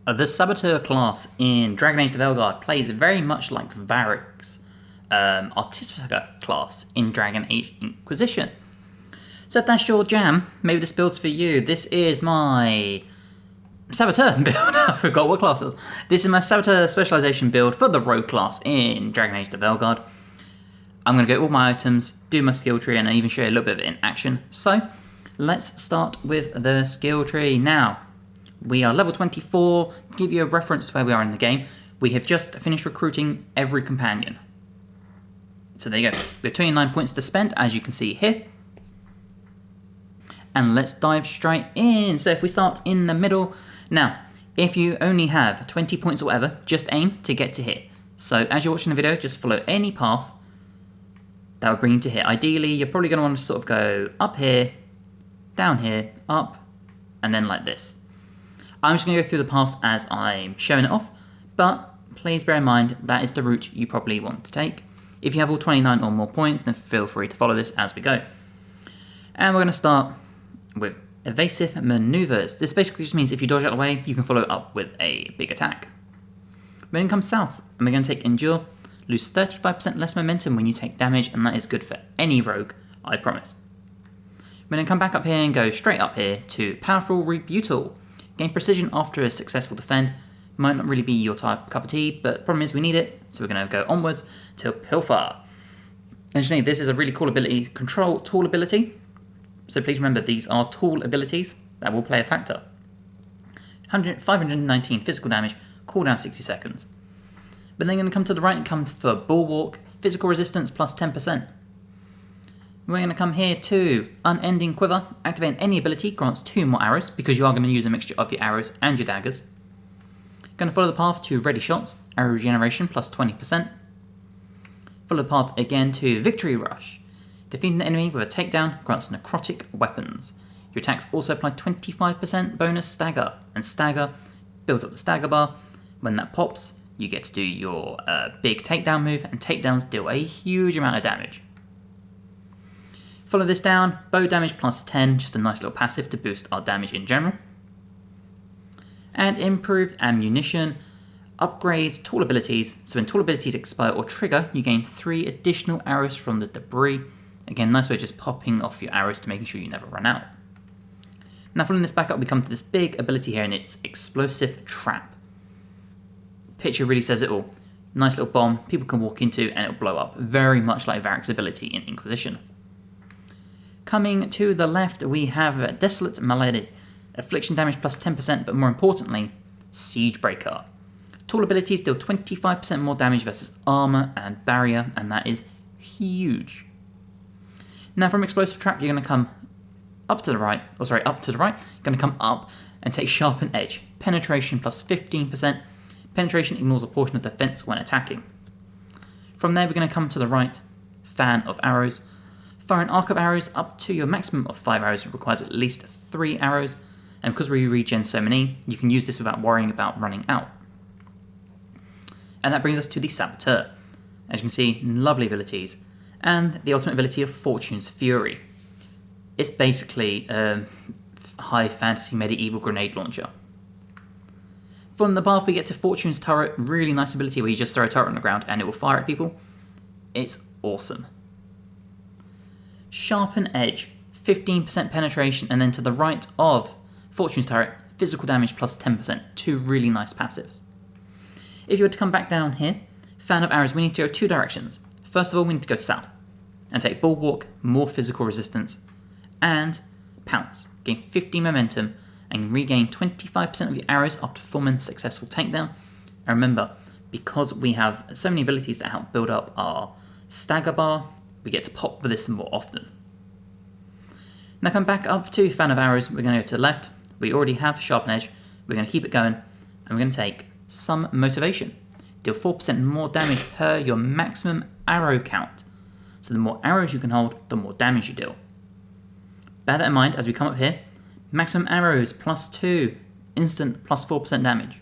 The Saboteur class in Dragon Age The Veilguard plays very much like Varric's Artificer class in Dragon Age Inquisition. So if that's your jam, maybe this build's for you. This is my Saboteur build. I forgot what class it was. This is my Saboteur specialization build for the Rogue class in Dragon Age The Veilguard. I'm going to get all my items, do my skill tree, and even show you a little bit of it in action. So let's start with the skill tree now. We are level 24. To give you a reference to where we are in the game, we have just finished recruiting every companion. So there you go. We have 29 points to spend, as you can see here. And let's dive straight in. So if we start in the middle. Now, if you only have 20 points or whatever, just aim to get to here. So as you're watching the video, just follow any path that will bring you to here. Ideally, you're probably going to want to sort of go up here, down here, up, and then like this. I'm just going to go through the paths as I'm showing it off, but please bear in mind that is the route you probably want to take. If you have all 29 or more points, then feel free to follow this as we go. And we're going to start with evasive maneuvers. This basically just means if you dodge out of the way, you can follow it up with a big attack. We're going to come south, and we're going to take endure, lose 35% less momentum when you take damage, and that is good for any rogue, I promise. We're going to come back up here and go straight up here to powerful rebutal. Gain precision after a successful defend. Might not really be your cup of tea, but the problem is we need it, so we're going to go onwards to Pilfer. Additionally, this is a really cool ability, control tool ability. So please remember, these are tool abilities that will play a factor. 519 physical damage, cooldown 60 seconds. But then going to come to the right and come for Bulwark, physical resistance plus 10%. We're going to come here to Unending Quiver. Activating any ability grants 2 more arrows, because you are going to use a mixture of your arrows and your daggers. Going to follow the path to Ready Shots, arrow regeneration plus 20%. Follow the path again to Victory Rush. Defeating an enemy with a takedown grants necrotic weapons. Your attacks also apply 25% bonus stagger, and stagger builds up the stagger bar. When that pops, you get to do your big takedown move, and takedowns deal a huge amount of damage. Follow this down, bow damage plus 10, just a nice little passive to boost our damage in general. And improved ammunition, upgrades tool abilities. So when tool abilities expire or trigger, you gain 3 additional arrows from the debris. Again, nice way of just popping off your arrows to making sure you never run out. Now following this back up, we come to this big ability here, and it's Explosive Trap. Picture really says it all. Nice little bomb people can walk into and it'll blow up, very much like Varric's ability in Inquisition. Coming to the left, we have Desolate Malady. Affliction damage plus 10%, but more importantly, Siege Breaker. Tool abilities deal 25% more damage versus armor and barrier, and that is huge. Now from Explosive Trap, you're going to come up to the right, you're going to come up and take Sharpen Edge. Penetration plus 15%. Penetration ignores a portion of defense when attacking. From there, we're going to come to the right, Fan of Arrows. Fire an arc of arrows up to your maximum of 5 arrows. It requires at least 3 arrows, and because we regen so many, you can use this without worrying about running out. And that brings us to the Saboteur. As you can see, lovely abilities, and the ultimate ability of Fortune's Fury. It's basically a high fantasy medieval grenade launcher. From the path we get to Fortune's Turret, really nice ability where you just throw a turret on the ground and it will fire at people. It's awesome. Sharpen Edge, 15% penetration, and then to the right of Fortune's Turret, physical damage plus 10%, 2 really nice passives. If you were to come back down here, Fan of Arrows, we need to go 2 directions. First of all, we need to go south and take Bulwark, more physical resistance, and Pounce, gain 50 momentum, and regain 25% of your arrows after performing a successful takedown. And remember, because we have so many abilities that help build up our stagger bar, we get to pop with this more often. Now come back up to Fan of Arrows, we're going to go to the left. We already have Sharpen Edge, we're going to keep it going, and we're going to take Some Motivation. Deal 4% more damage per your maximum arrow count. So the more arrows you can hold, the more damage you deal. Bear that in mind as we come up here. Maximum arrows plus 2, instant plus 4% damage.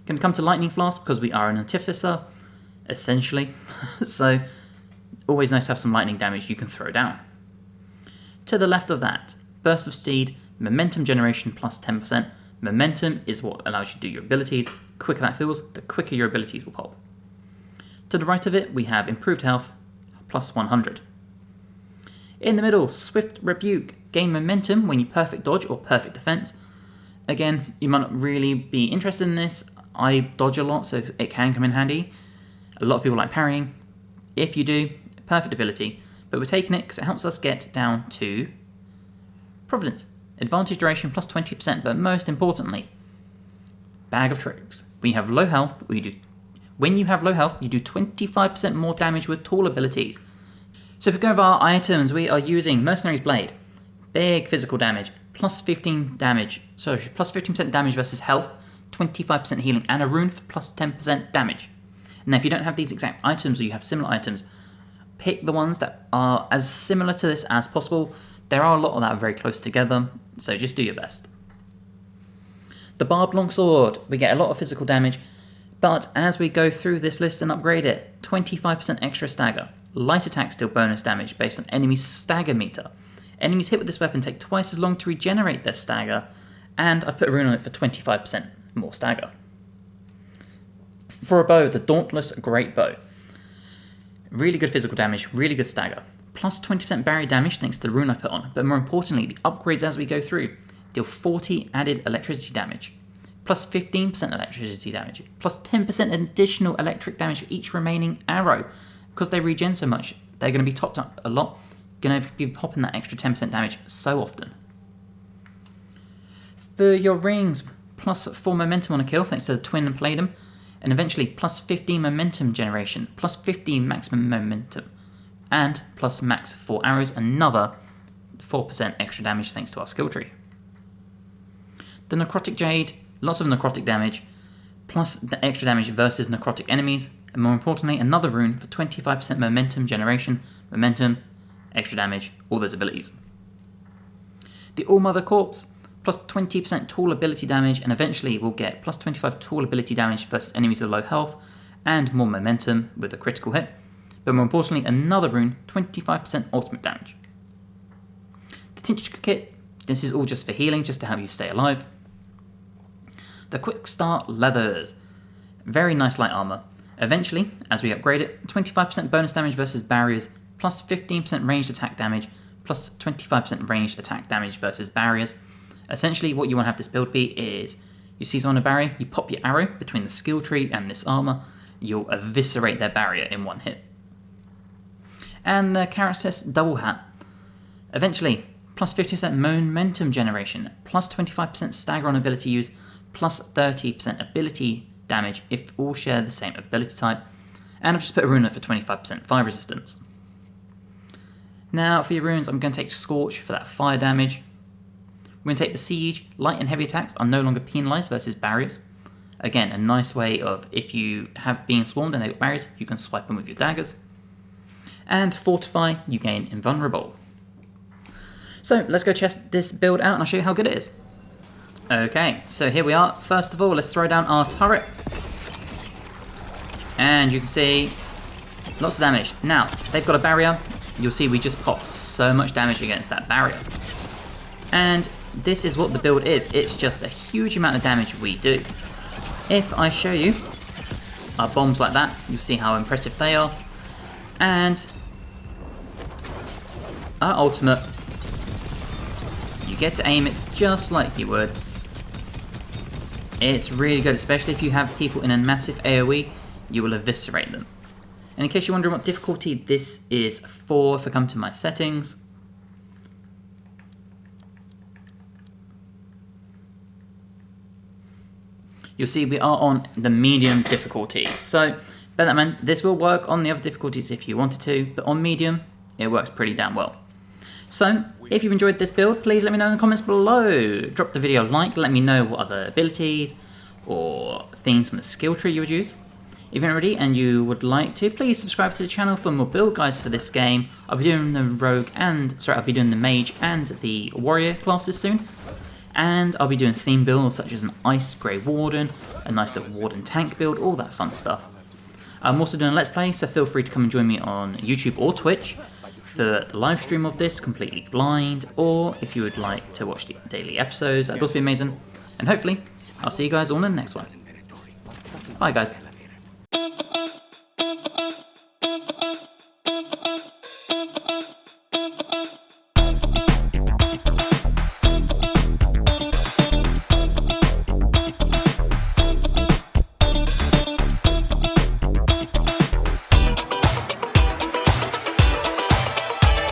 Going to come to Lightning Flask because we are an Artificer, essentially. So always nice to have some lightning damage you can throw down. To the left of that, Burst of Speed, Momentum Generation plus 10%, Momentum is what allows you to do your abilities. The quicker that feels, the quicker your abilities will pop. To the right of it, we have improved health, plus 100. In the middle, Swift Rebuke. Gain momentum when you perfect dodge or perfect defense. Again, you might not really be interested in this. I dodge a lot, so it can come in handy. A lot of people like parrying. If you do, perfect ability. But we're taking it because it helps us get down to Providence. Advantage duration plus 20%, but most importantly, Bag of Tricks. When you have low health, you do 25% more damage with tall abilities. So if we go over our items, we are using Mercenary's Blade. Big physical damage, plus 15% damage versus health, 25% healing, and a rune for plus 10% damage. Now if you don't have these exact items or you have similar items, pick the ones that are as similar to this as possible. There are a lot that are very close together, so just do your best. The Barbed Longsword, we get a lot of physical damage, but as we go through this list and upgrade it, 25% extra stagger. Light attacks deal bonus damage based on enemy stagger meter. Enemies hit with this weapon take twice as long to regenerate their stagger, and I've put a rune on it for 25% more stagger. For a bow, the Dauntless Great Bow. Really good physical damage, really good stagger. Plus 20% barrier damage thanks to the rune I put on, but more importantly, the upgrades as we go through deal 40 added electricity damage, plus 15% electricity damage, plus 10% additional electric damage for each remaining arrow. Because they regen so much, they're going to be topped up a lot, going to be popping that extra 10% damage so often. For your rings, plus 4 momentum on a kill thanks to the twin and palladium, and eventually plus 15 momentum generation, plus 15 maximum momentum, and plus max 4 arrows, another 4% extra damage thanks to our skill tree. The Necrotic Jade, lots of necrotic damage, plus the extra damage versus necrotic enemies, and more importantly, another rune for 25% momentum generation, momentum, extra damage, all those abilities. The All-Mother Corpse, plus 20% tall ability damage, and eventually we'll get plus 25 tall ability damage versus enemies with low health, and more momentum with a critical hit, but more importantly, another rune, 25% ultimate damage. The Tincture Kit, this is all just for healing, just to help you stay alive. The Quick Start Leathers, very nice light armor. Eventually, as we upgrade it, 25% bonus damage versus barriers, plus 15% ranged attack damage, plus 25% ranged attack damage versus barriers. Essentially, what you want to have this build be is, you see someone on a barrier, you pop your arrow between the skill tree and this armor, you'll eviscerate their barrier in one hit. And the Caratus Double Hat. Eventually, plus 50% momentum generation, plus 25% stagger on ability use, plus 30% ability damage if all share the same ability type, and I've just put a rune on it for 25% fire resistance. Now for your runes, I'm going to take Scorch for that fire damage. We're going to take Besiege. Light and heavy attacks are no longer penalised versus barriers. Again, a nice way of, if you have been swarmed and they've got barriers, you can swipe them with your daggers. And Fortify, you gain Invulnerable. So let's go test this build out and I'll show you how good it is. Okay, so here we are. First of all, let's throw down our turret. And you can see lots of damage. Now, they've got a barrier. You'll see we just popped so much damage against that barrier. And this is what the build is. It's just a huge amount of damage we do. If I show you our bombs like that, you'll see how impressive they are. And our ultimate, you get to aim it just like you would. It's really good, especially if you have people in a massive AoE, you will eviscerate them. And in case you're wondering what difficulty this is for, if I come to my settings, you'll see we are on the medium difficulty. So, bear that in mind, this will work on the other difficulties if you wanted to, but on medium, it works pretty damn well. So, if you've enjoyed this build, please let me know in the comments below. Drop the video a like, let me know what other abilities or things from the skill tree you would use. If you're not already and you would like to, please subscribe to the channel for more build guides for this game. I'll be doing the I'll be doing the Mage and the Warrior classes soon. And I'll be doing theme builds such as an Ice Grey Warden, a nice little Warden tank build, all that fun stuff. I'm also doing a Let's Play, so feel free to come and join me on YouTube or Twitch for the live stream of this, completely blind, or if you would like to watch the daily episodes, that'd also be amazing. And hopefully, I'll see you guys all in the next one. Bye guys.